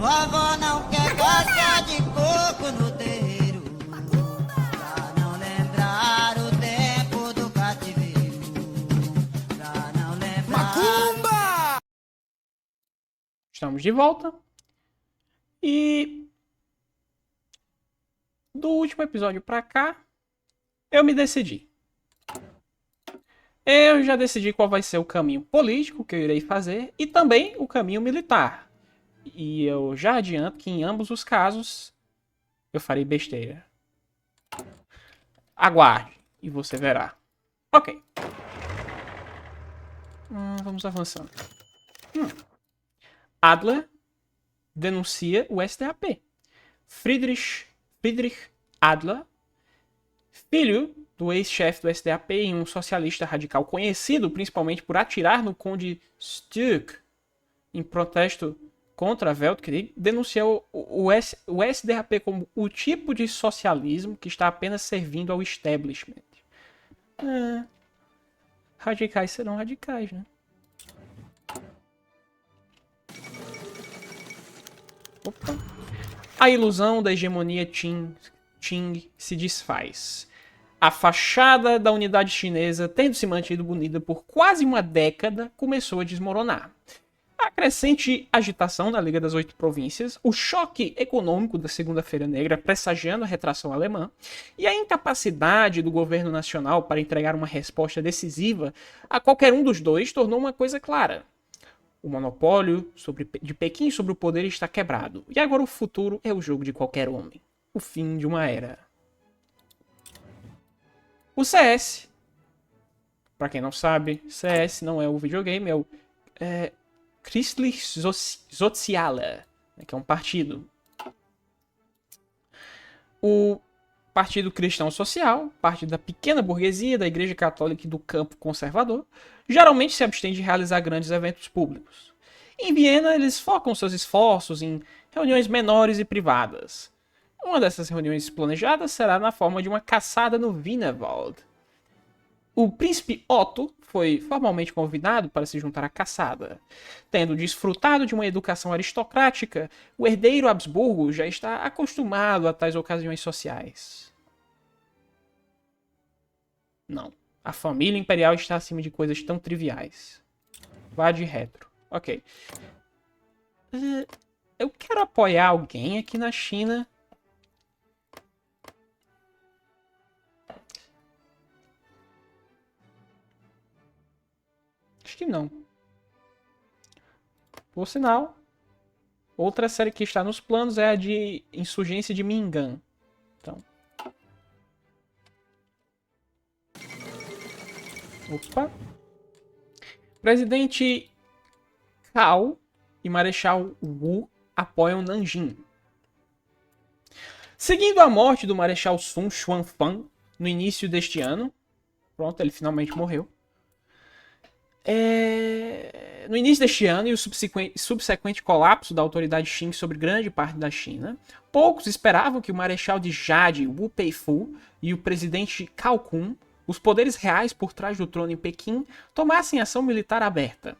Vovó não quer gosta de coco no terreiro, pra não lembrar o tempo do cativeiro, pra não lembrar... Macumba! Estamos de volta. E do último episódio pra cá, eu me decidi. Eu já decidi qual vai ser o caminho político que eu irei fazer e também o caminho militar. E eu já adianto que em ambos os casos eu farei besteira. Aguarde e você verá. Ok. Vamos avançando. Adler denuncia o SDAP. Friedrich Adler, filho do ex-chefe do SDAP e um socialista radical conhecido principalmente por atirar no conde Stuck em protesto contra a Weltkrieg, denunciou o SDAP como o tipo de socialismo que está apenas servindo ao establishment. Radicais serão radicais, né? Opa. A ilusão da hegemonia Qing se desfaz. A fachada da unidade chinesa, tendo se mantido bonita por quase uma década, começou a desmoronar. A crescente agitação na Liga das Oito Províncias, o choque econômico da Segunda-feira Negra pressagiando a retração alemã e a incapacidade do governo nacional para entregar uma resposta decisiva a qualquer um dos dois tornou uma coisa clara. O monopólio de Pequim sobre o poder está quebrado. E agora o futuro é o jogo de qualquer homem. O fim de uma era. O CS. Pra quem não sabe, CS não é o videogame, é o Christliche Soziale, que é um partido. O Partido Cristão Social, parte da pequena burguesia, da Igreja Católica e do campo conservador, geralmente se abstém de realizar grandes eventos públicos. Em Viena, eles focam seus esforços em reuniões menores e privadas. Uma dessas reuniões planejadas será na forma de uma caçada no Wienerwald. O príncipe Otto foi formalmente convidado para se juntar à caçada. Tendo desfrutado de uma educação aristocrática, o herdeiro Habsburgo já está acostumado a tais ocasiões sociais. Não. A família imperial está acima de coisas tão triviais. Vá de retro. Ok. Eu quero apoiar alguém aqui na China. Acho que não. Por sinal, outra série que está nos planos é a de Insurgência de Mingan. Então. Opa. Presidente Cao e Marechal Wu apoiam Nanjing. Seguindo a morte do Marechal Sun Xuanfang no início deste ano, pronto, ele finalmente morreu. No início deste ano e o subsequente colapso da autoridade Qing sobre grande parte da China, poucos esperavam que o Marechal de Jade, Wu Peifu, e o presidente Cao Kun, os poderes reais por trás do trono em Pequim, tomassem ação militar aberta.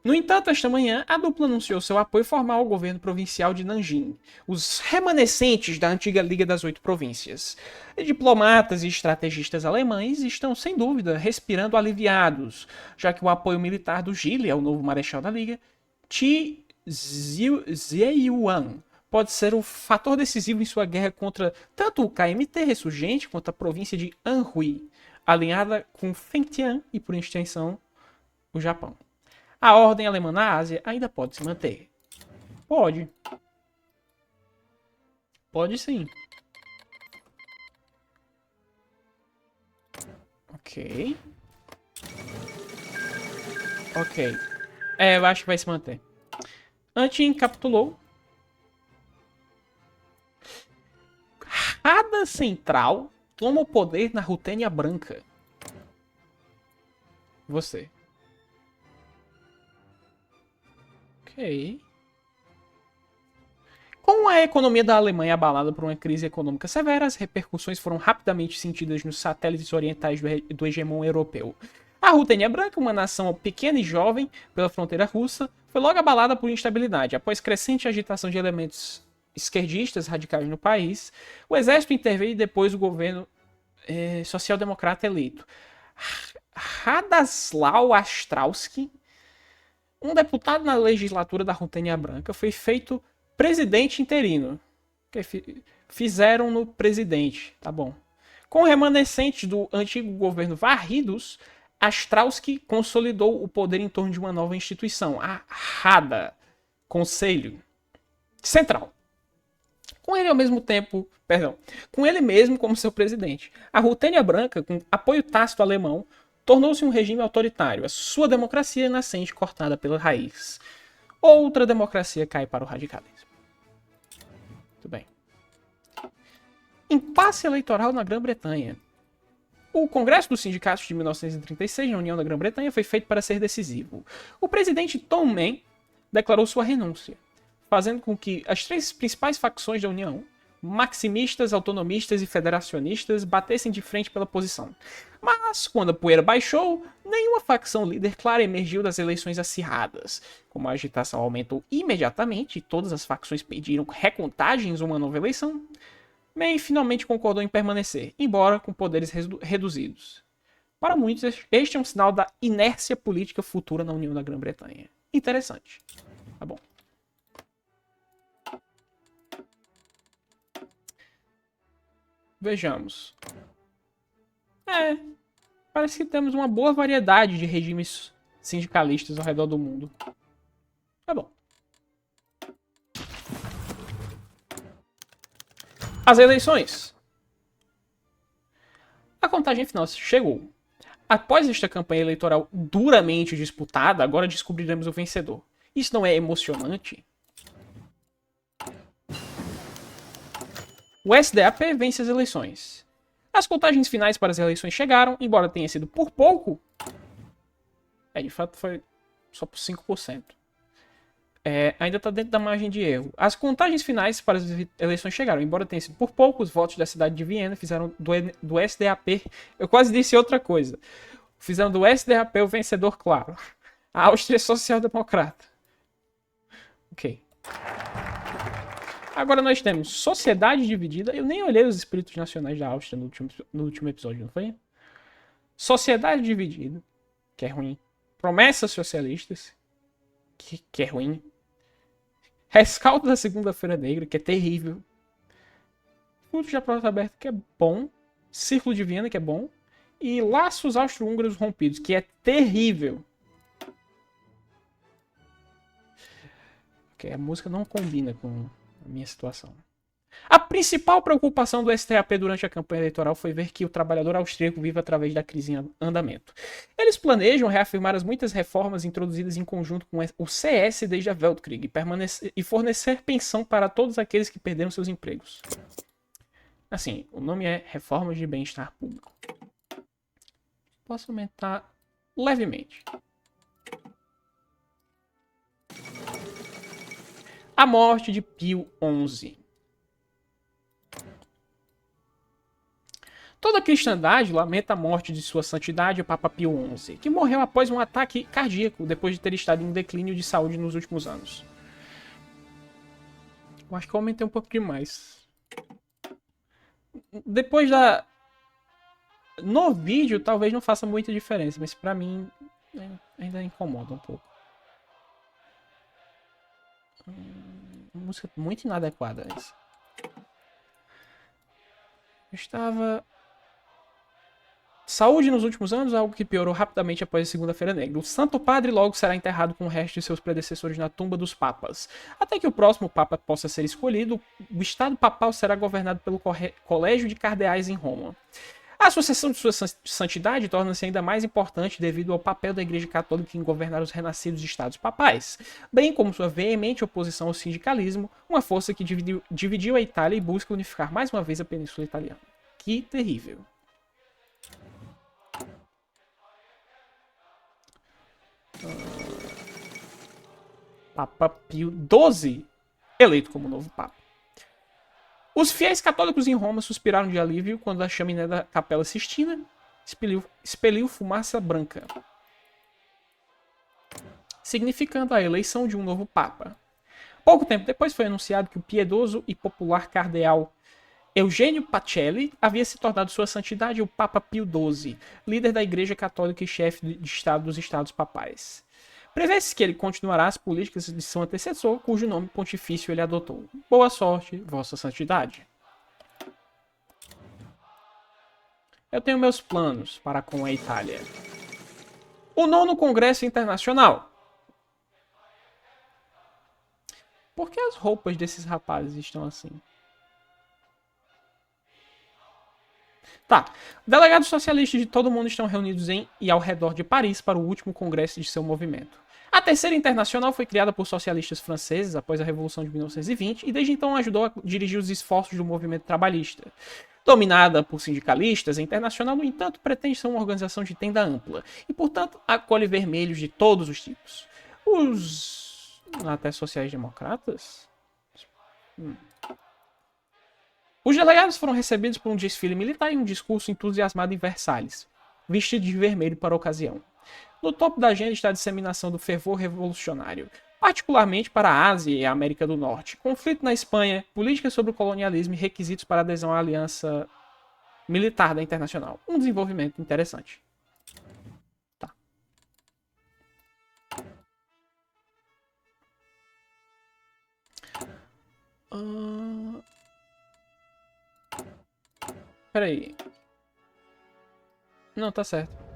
No entanto, esta manhã, a dupla anunciou seu apoio formal ao governo provincial de Nanjing, os remanescentes da antiga Liga das Oito Províncias. Diplomatas e estrategistas alemães estão, sem dúvida, respirando aliviados, já que o apoio militar do Zhili ao novo marechal da Liga, Qi Ziyuan, pode ser um fator decisivo em sua guerra contra tanto o KMT ressurgente quanto a província de Anhui, alinhada com Fengtian e, por extensão, o Japão. A ordem alemã na Ásia ainda pode se manter. Pode. Pode sim. Ok. Ok. Eu acho que vai se manter. Antin capitulou. Rada Central toma o poder na Rutênia Branca. Você. Ok. Com a economia da Alemanha abalada por uma crise econômica severa, as repercussões foram rapidamente sentidas nos satélites orientais do hegemon europeu. A Rutênia Branca, uma nação pequena e jovem pela fronteira russa, foi logo abalada por instabilidade. Após crescente agitação de elementos esquerdistas radicais no país, o exército interveio e depois o governo social-democrata eleito. Radoslaw Astralski, um deputado na legislatura da Rutênia Branca, foi feito presidente interino. Fizeram no presidente, tá bom. Com remanescentes do antigo governo varridos, Astralski consolidou o poder em torno de uma nova instituição, a Rada, Conselho Central. Com ele mesmo como seu presidente. A Rutênia Branca, com apoio tácito alemão, tornou-se um regime autoritário, a sua democracia nascente cortada pela raiz. Outra democracia cai para o radicalismo. Muito bem. Impasse eleitoral na Grã-Bretanha. O Congresso dos Sindicatos de 1936 na União da Grã-Bretanha foi feito para ser decisivo. O presidente Tom Mann declarou sua renúncia, fazendo com que as três principais facções da União, maximistas, autonomistas e federacionistas, batessem de frente pela posição. Mas, quando a poeira baixou, nenhuma facção líder clara emergiu das eleições acirradas. Como a agitação aumentou imediatamente e todas as facções pediram recontagens ou uma nova eleição, May finalmente concordou em permanecer, embora com poderes reduzidos. Para muitos, este é um sinal da inércia política futura na União da Grã-Bretanha. Interessante. Tá bom. Vejamos. Parece que temos uma boa variedade de regimes sindicalistas ao redor do mundo. Tá bom. As eleições. A contagem final chegou. Após esta campanha eleitoral duramente disputada, agora descobriremos o vencedor. Isso não é emocionante? O SDAP vence as eleições. As contagens finais para as eleições chegaram, embora tenha sido por pouco. De fato foi só por 5%. Ainda está dentro da margem de erro. As contagens finais para as eleições chegaram, embora tenha sido por pouco. Os votos da cidade de Viena fizeram do SDAP... Eu quase disse outra coisa. Fizeram do SDAP o vencedor claro. A Áustria Social-Democrata. Ok. Agora nós temos sociedade dividida. Eu nem olhei os espíritos nacionais da Áustria no último episódio, não foi? Sociedade dividida, que é ruim. Promessas socialistas, que é ruim. Rescaldo da Segunda-feira Negra, que é terrível. Frutos da Porta Aberta, que é bom. Círculo de Viena, que é bom. E Laços Austro-Húngaros Rompidos, que é terrível. Ok, a música não combina com a minha situação. A principal preocupação do STAP durante a campanha eleitoral foi ver que o trabalhador austríaco vive através da crise em andamento. Eles planejam reafirmar as muitas reformas introduzidas em conjunto com o CS desde a Weltkrieg e fornecer pensão para todos aqueles que perderam seus empregos. Assim, o nome é Reformas de Bem-Estar Público. Posso aumentar levemente. A morte de Pio XI. Toda a cristandade lamenta a morte de sua santidade, o Papa Pio XI, que morreu após um ataque cardíaco depois de ter estado em um declínio de saúde nos últimos anos. Eu acho que eu aumentei um pouco demais. Depois da... No vídeo talvez não faça muita diferença, mas pra mim ainda incomoda um pouco. Música muito inadequada essa. Saúde nos últimos anos, algo que piorou rapidamente após a Segunda-feira Negra. O Santo Padre logo será enterrado com o resto de seus predecessores na tumba dos papas. Até que o próximo papa possa ser escolhido, o Estado papal será governado pelo Colégio de Cardeais em Roma. A sucessão de sua santidade torna-se ainda mais importante devido ao papel da Igreja Católica em governar os renascidos estados papais, bem como sua veemente oposição ao sindicalismo, uma força que dividiu a Itália e busca unificar mais uma vez a Península Italiana. Que terrível. Papa Pio XII, eleito como novo Papa. Os fiéis católicos em Roma suspiraram de alívio quando a chaminé da Capela Sistina expeliu fumaça branca. significando a eleição de um novo papa. Pouco tempo depois foi anunciado que o piedoso e popular cardeal Eugênio Pacelli havia se tornado sua santidade o Papa Pio XII, líder da Igreja Católica e chefe de Estado dos Estados Papais. Prevê-se que ele continuará as políticas de seu antecessor, cujo nome pontifício ele adotou. Boa sorte, Vossa Santidade. Eu tenho meus planos para com a Itália. O 9º Congresso Internacional. Por que as roupas desses rapazes estão assim? Tá. Delegados socialistas de todo mundo estão reunidos em e ao redor de Paris para o último congresso de seu movimento. A Terceira Internacional foi criada por socialistas franceses após a Revolução de 1920 e desde então ajudou a dirigir os esforços do movimento trabalhista. Dominada por sindicalistas, a Internacional, no entanto, pretende ser uma organização de tenda ampla e, portanto, acolhe vermelhos de todos os tipos. Os até sociais-democratas? Os delegados foram recebidos por um desfile militar e um discurso entusiasmado em Versalhes, vestido de vermelho para a ocasião. No topo da agenda está a disseminação do fervor revolucionário, particularmente para a Ásia e a América do Norte, conflito na Espanha, política sobre o colonialismo e requisitos para adesão à aliança militar da Internacional. Um desenvolvimento interessante. Tá. Peraí. Não, tá certo.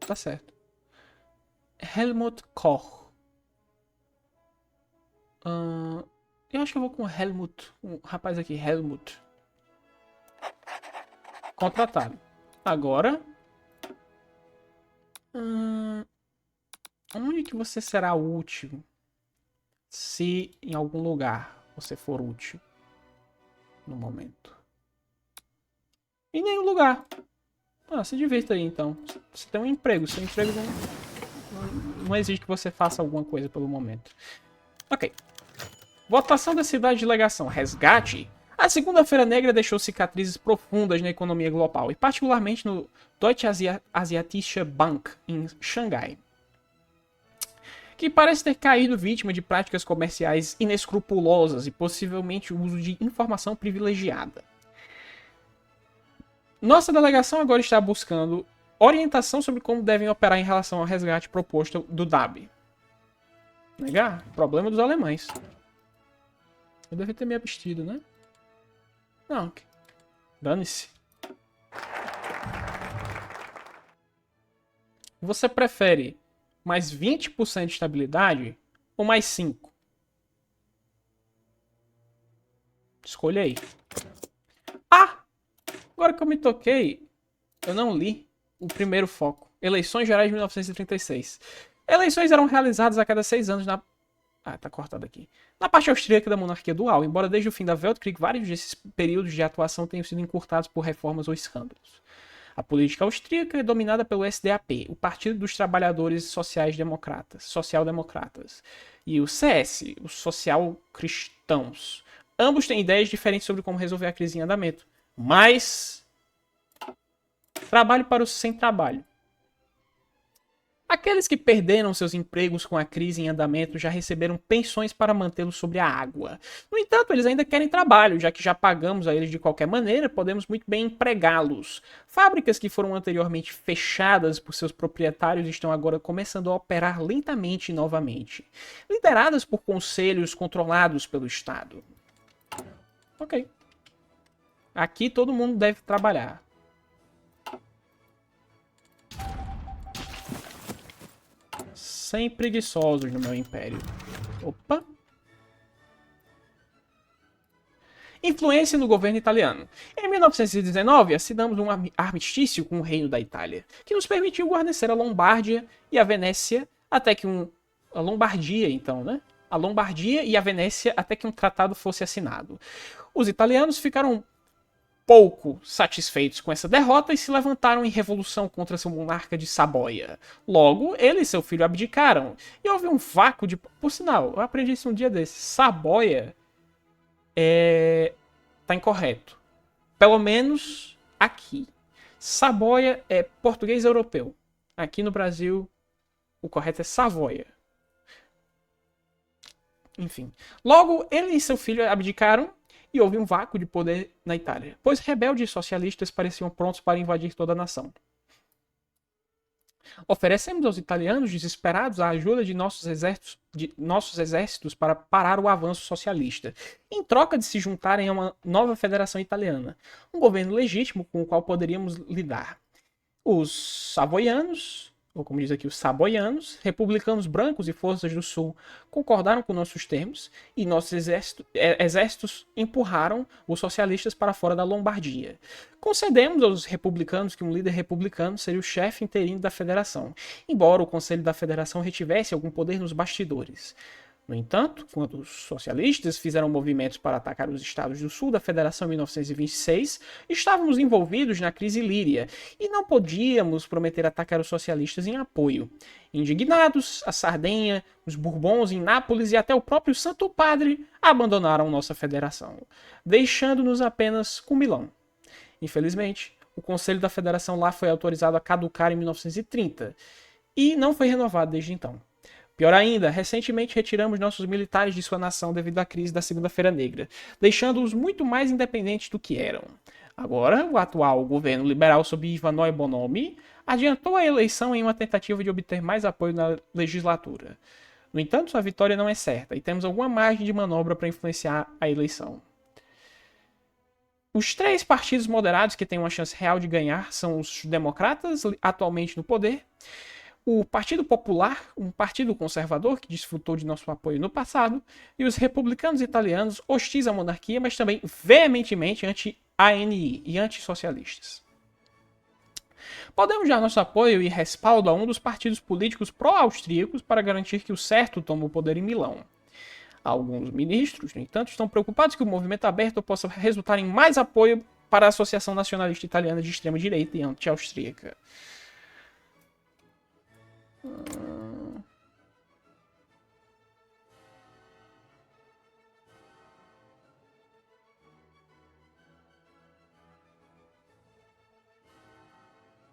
Tá certo. Helmut Koch. Eu acho que eu vou com Helmut. Um rapaz aqui, Helmut. Contratado. Agora. Onde que você será útil? Se em algum lugar você for útil. No momento. Em nenhum lugar. Se divirta aí então. Você tem um emprego. Seu emprego não exige que você faça alguma coisa pelo momento. Ok. Votação da cidade de legação. Resgate. A Segunda-feira Negra deixou cicatrizes profundas na economia global, e particularmente no Deutsche Asiatische Bank, em Xangai, que parece ter caído vítima de práticas comerciais inescrupulosas e possivelmente o uso de informação privilegiada. Nossa delegação agora está buscando orientação sobre como devem operar em relação ao resgate proposto do DAB. Negar? Problema dos alemães. Eu devia ter me abstido, né? Não. Dane-se. Você prefere mais 20% de estabilidade ou mais 5%? Escolha aí. Agora que eu me toquei, eu não li o primeiro foco. Eleições Gerais de 1936. Eleições eram realizadas a cada 6 anos na... tá cortado aqui. Na parte austríaca da monarquia dual, embora desde o fim da Weltkrieg vários desses períodos de atuação tenham sido encurtados por reformas ou escândalos. A política austríaca é dominada pelo SDAP, o Partido dos Trabalhadores Social-Democratas, e o CS, os Social-Cristãos. Ambos têm ideias diferentes sobre como resolver a crise em andamento. Mas trabalho para os sem trabalho. Aqueles que perderam seus empregos com a crise em andamento já receberam pensões para mantê-los sobre a água. No entanto, eles ainda querem trabalho, já que já pagamos a eles de qualquer maneira, podemos muito bem empregá-los. Fábricas que foram anteriormente fechadas por seus proprietários estão agora começando a operar lentamente novamente, lideradas por conselhos controlados pelo Estado. Ok. Aqui todo mundo deve trabalhar. Sem preguiçosos no meu império. Opa. Influência no governo italiano. Em 1919, assinamos um armistício com o Reino da Itália, que nos permitiu guarnecer a Lombardia e a Venécia até que a Lombardia, então, né? A Lombardia e a Venécia até que um tratado fosse assinado. Os italianos ficaram pouco satisfeitos com essa derrota e se levantaram em revolução contra seu monarca de Saboia. Logo, ele e seu filho abdicaram, e houve um vácuo de... Por sinal, eu aprendi isso um dia desses. Saboia tá incorreto. Pelo menos aqui. Saboia é português europeu. Aqui no Brasil, o correto é Savoia. Enfim. Logo, ele e seu filho abdicaram e houve um vácuo de poder na Itália, pois rebeldes socialistas pareciam prontos para invadir toda a nação. Oferecemos aos italianos desesperados a ajuda de nossos exércitos para parar o avanço socialista, em troca de se juntarem a uma nova federação italiana, um governo legítimo com o qual poderíamos lidar. Os savoianos, ou como diz aqui, os saboianos, republicanos brancos e forças do sul, concordaram com nossos termos e nossos exércitos empurraram os socialistas para fora da Lombardia. Concedemos aos republicanos que um líder republicano seria o chefe interino da federação, embora o Conselho da Federação retivesse algum poder nos bastidores. No entanto, quando os socialistas fizeram movimentos para atacar os estados do sul da Federação em 1926, estávamos envolvidos na crise líria e não podíamos prometer atacar os socialistas em apoio. Indignados, a Sardenha, os Bourbons em Nápoles e até o próprio Santo Padre abandonaram nossa federação, deixando-nos apenas com Milão. Infelizmente, o Conselho da Federação lá foi autorizado a caducar em 1930 e não foi renovado desde então. Pior ainda, recentemente retiramos nossos militares de sua nação devido à crise da Segunda-feira Negra, deixando-os muito mais independentes do que eram. Agora, o atual governo liberal sob Ivanoe Bonomi adiantou a eleição em uma tentativa de obter mais apoio na legislatura. No entanto, sua vitória não é certa e temos alguma margem de manobra para influenciar a eleição. Os três partidos moderados que têm uma chance real de ganhar são os democratas, atualmente no poder, o Partido Popular, um partido conservador que desfrutou de nosso apoio no passado, e os republicanos italianos, hostis à monarquia, mas também veementemente anti-ANI e antissocialistas. Podemos dar nosso apoio e respaldo a um dos partidos políticos pró-austríacos para garantir que o certo tome o poder em Milão. Alguns ministros, no entanto, estão preocupados que o movimento aberto possa resultar em mais apoio para a Associação Nacionalista Italiana de Extrema-Direita e anti-austríaca.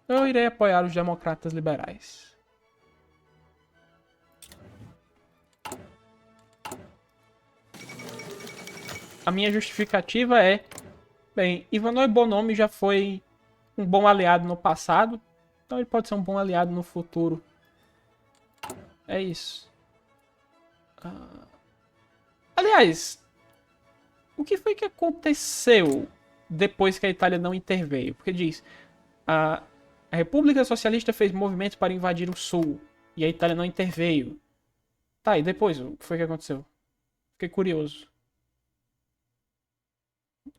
Eu irei apoiar os democratas liberais. A minha justificativa é... Bem, Ivanoe Bonomi já foi um bom aliado no passado, então ele pode ser um bom aliado no futuro. É isso. Aliás, o que foi que aconteceu depois que a Itália não interveio? Porque diz, a República Socialista fez movimentos para invadir o sul e a Itália não interveio. Tá, e depois, o que foi que aconteceu? Fiquei curioso.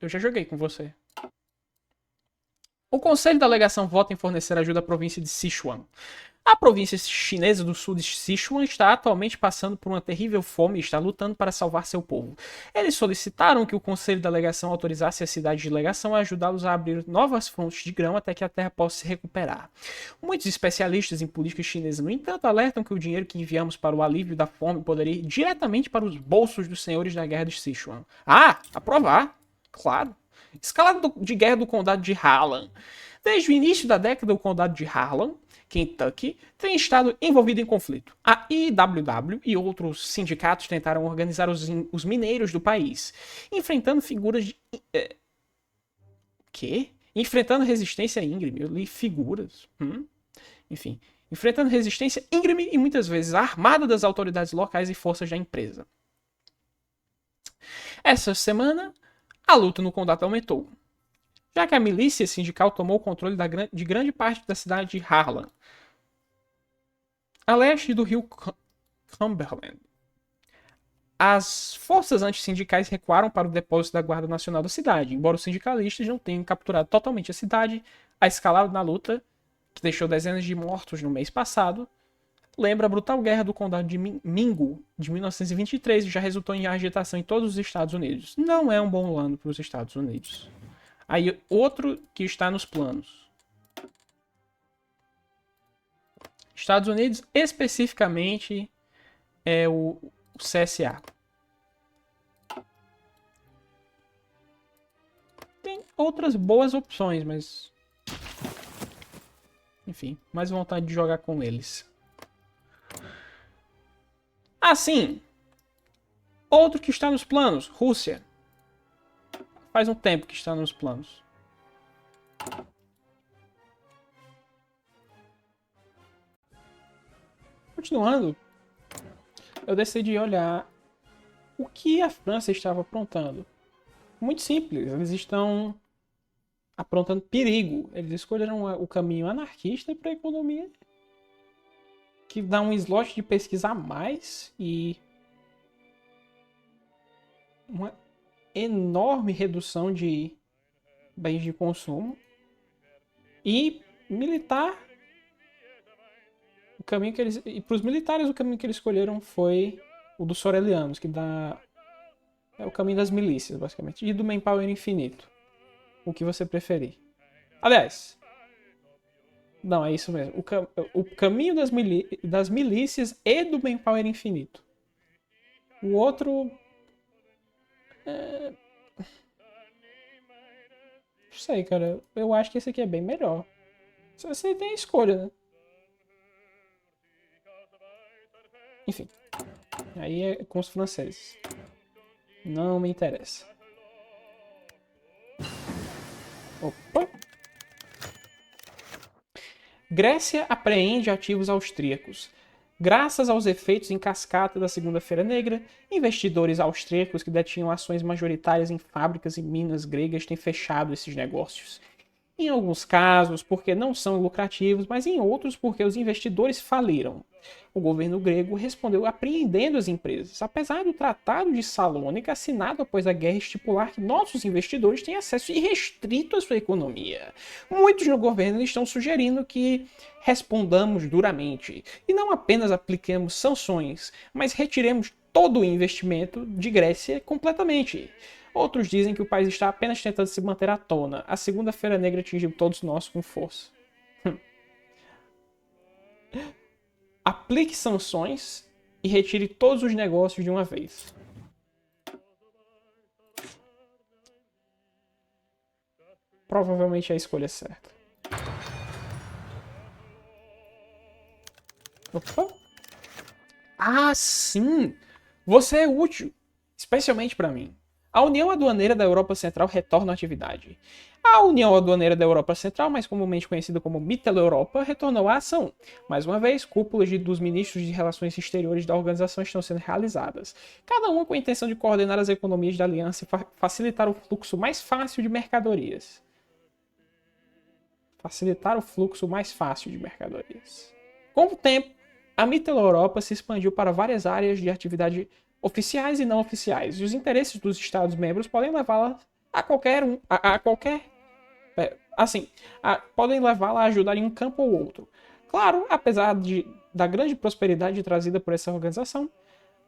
Eu já joguei com você. O Conselho da Legação vota em fornecer ajuda à província de Sichuan. A província chinesa do sul de Sichuan está atualmente passando por uma terrível fome e está lutando para salvar seu povo. Eles solicitaram que o Conselho da Legação autorizasse a cidade de legação a ajudá-los a abrir novas fontes de grão até que a terra possa se recuperar. Muitos especialistas em política chinesa, no entanto, alertam que o dinheiro que enviamos para o alívio da fome poderia ir diretamente para os bolsos dos senhores da guerra de Sichuan. Ah, aprovar! Claro. Escalada de guerra do condado de Harlan. Desde o início da década, o condado de Harlan, Kentucky, tem estado envolvido em conflito. A IWW e outros sindicatos tentaram organizar os mineiros do país, enfrentando figuras de... Quê? Enfrentando resistência íngreme. Eu li figuras. Enfim, enfrentando resistência íngreme e muitas vezes armada das autoridades locais e forças da empresa. Essa semana, a luta no condado aumentou, já que a milícia sindical tomou o controle de grande parte da cidade de Harlan, a leste do rio Cumberland. As forças antissindicais recuaram para o depósito da Guarda Nacional da cidade, embora os sindicalistas não tenham capturado totalmente a cidade. A escalada na luta, que deixou dezenas de mortos no mês passado, lembra a brutal guerra do condado de Mingo, de 1923, e já resultou em agitação em todos os Estados Unidos. Não é um bom ano para os Estados Unidos. Aí, outro que está nos planos. Estados Unidos, especificamente, é o CSA. tem outras boas opções, mas... Enfim, mais vontade de jogar com eles. Assim, outro que está nos planos, Rússia. Faz um tempo que está nos planos. Continuando, eu decidi olhar o que a França estava aprontando. Muito simples, eles estão aprontando perigo. Eles escolheram o caminho anarquista para a economia, que dá um slot de pesquisa a mais e uma enorme redução de bens de consumo. E militar, o caminho que eles... E para os militares, o caminho que eles escolheram foi o dos Sorelianos, que dá... É o caminho das milícias, basicamente. E do Manpower infinito. O que você preferir. Aliás... Não, é isso mesmo. O caminho das milícias e do Manpower infinito. O outro... Não sei, cara. Eu acho que esse aqui é bem melhor. Você tem a escolha, né? Enfim. Aí é com os franceses. Não me interessa. Opa! Grécia apreende ativos austríacos. Graças aos efeitos em cascata da Segunda-feira Negra, investidores austríacos que detinham ações majoritárias em fábricas e minas gregas têm fechado esses negócios. Em alguns casos, porque não são lucrativos, mas em outros, porque os investidores faliram. O governo grego respondeu apreendendo as empresas, apesar do Tratado de Salônica, assinado após a guerra, estipular que nossos investidores têm acesso irrestrito à sua economia. Muitos no governo estão sugerindo que respondamos duramente e não apenas apliquemos sanções, mas retiremos todo o investimento de Grécia completamente. Outros dizem que o país está apenas tentando se manter à tona. A Segunda-feira Negra atingiu todos nós com força. Aplique sanções e retire todos os negócios de uma vez. Provavelmente é a escolha certa. Opa. Ah, sim! Você é útil, especialmente para mim. A União Aduaneira da Europa Central retorna à atividade. A União Aduaneira da Europa Central, mais comumente conhecida como Mitteleuropa, retornou à ação. Mais uma vez, cúpulas dos ministros de Relações Exteriores da organização estão sendo realizadas, cada uma com a intenção de coordenar as economias da aliança e facilitar o fluxo mais fácil de mercadorias. Facilitar o fluxo mais fácil de mercadorias. Com o tempo, a Mitteleuropa se expandiu para várias áreas de atividade oficiais e não oficiais, e os interesses dos Estados-membros podem levá-la a podem levá-la a ajudar em um campo ou outro. Claro, apesar da grande prosperidade trazida por essa organização,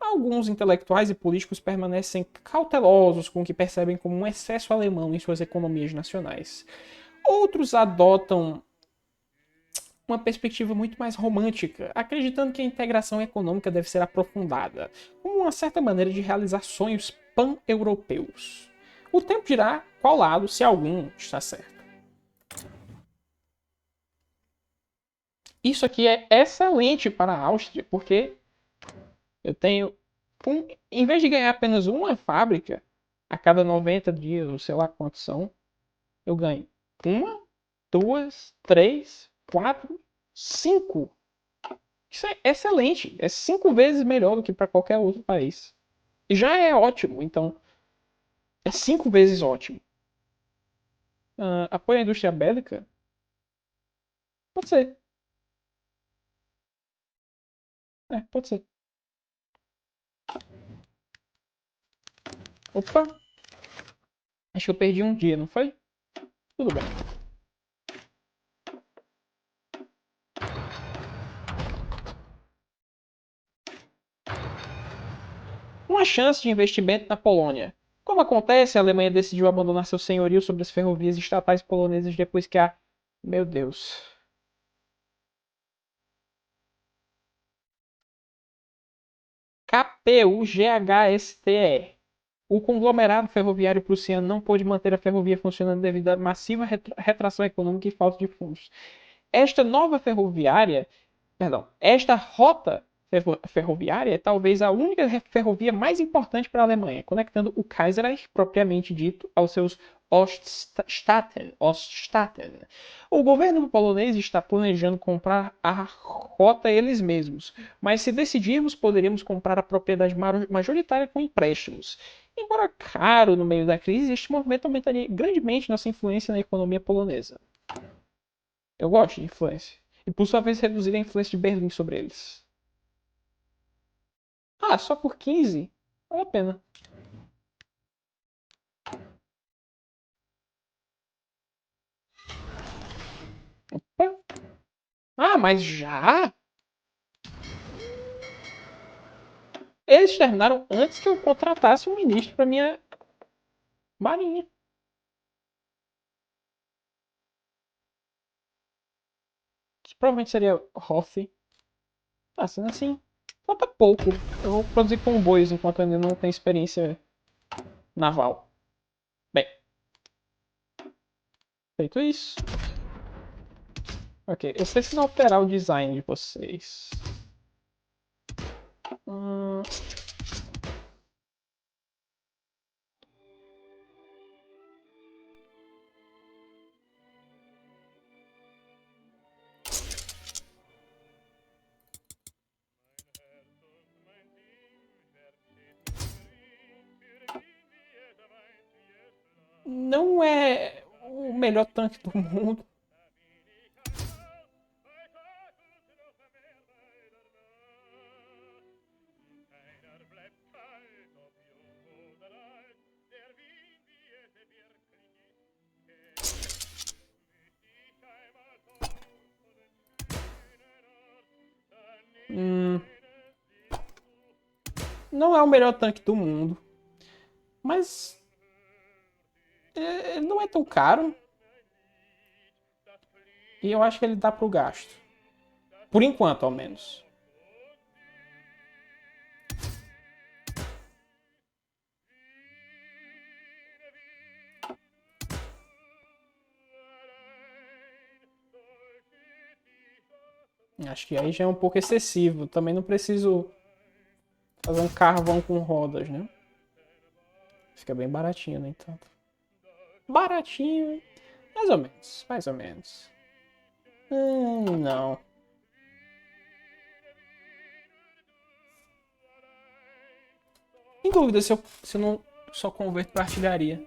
alguns intelectuais e políticos permanecem cautelosos com o que percebem como um excesso alemão em suas economias nacionais. Outros adotam uma perspectiva muito mais romântica, acreditando que a integração econômica deve ser aprofundada, como uma certa maneira de realizar sonhos pan-europeus. O tempo dirá qual lado, se algum, está certo. Isso aqui é excelente para a Áustria, porque eu tenho, em vez de ganhar apenas uma fábrica a cada 90 dias, ou sei lá quantos são, eu ganho uma, duas, três, 4, 5. Isso é excelente. É 5 vezes melhor do que para qualquer outro país. E já é ótimo, então. É 5 vezes ótimo. Apoio à indústria bélica? Pode ser. Pode ser. Opa! Acho que eu perdi um dia, não foi? Tudo bem. Uma chance de investimento na Polônia. Como acontece, a Alemanha decidiu abandonar seu senhorio sobre as ferrovias estatais polonesas depois que a... Meu Deus. KPUGHSTE. O conglomerado ferroviário prussiano não pôde manter a ferrovia funcionando devido à massiva retração econômica e falta de fundos. Esta nova ferroviária, perdão, esta rota ferroviária é talvez a única ferrovia mais importante para a Alemanha, conectando o Kaiserreich propriamente dito aos seus Oststaaten. O governo polonês está planejando comprar a rota eles mesmos, mas se decidirmos, poderíamos comprar a propriedade majoritária com empréstimos. Embora caro no meio da crise, este movimento aumentaria grandemente nossa influência na economia polonesa. Eu gosto de influência. E por sua vez reduzir a influência de Berlim sobre eles. Ah, só por 15? Vale a pena. Opa. Ah, mas já? Eles terminaram antes que eu contratasse um ministro para minha marinha. Que provavelmente seria Hoth. Ah, sendo assim, falta pouco. Eu vou produzir comboios enquanto eu ainda não tenho experiência naval. Bem, feito isso. Ok, eu preciso alterar o design de vocês. Não é o melhor tanque do mundo. Não é o melhor tanque do mundo. Mas ele não é tão caro. E eu acho que ele dá pro gasto. Por enquanto, ao menos. Acho que aí já é um pouco excessivo. Também não preciso fazer um carvão com rodas, né? Fica bem baratinho, no entanto. Baratinho. Mais ou menos. Mais ou menos. Não. Em dúvida se eu não só converto para artilharia.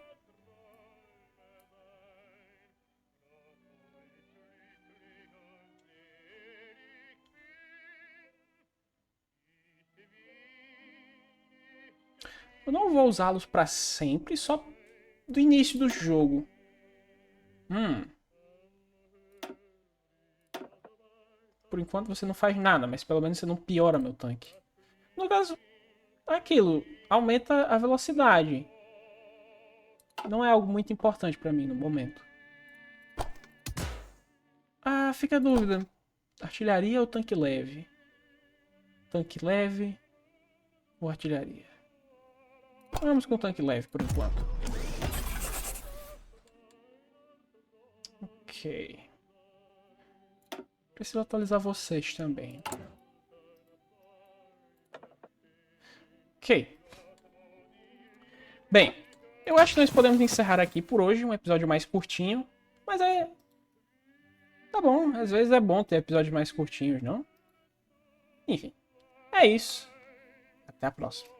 Eu não vou usá-los para sempre, só do início do jogo. Por enquanto você não faz nada, mas pelo menos você não piora meu tanque. No caso, aquilo aumenta a velocidade. Não é algo muito importante para mim no momento. Ah, fica a dúvida. Artilharia ou tanque leve? Tanque leve ou artilharia? Vamos com tanque leve por enquanto. Ok. Preciso atualizar vocês também. Ok. Bem, eu acho que nós podemos encerrar aqui por hoje. Um episódio mais curtinho. Mas é... Tá bom, às vezes é bom ter episódios mais curtinhos, não? Enfim. É isso. Até a próxima.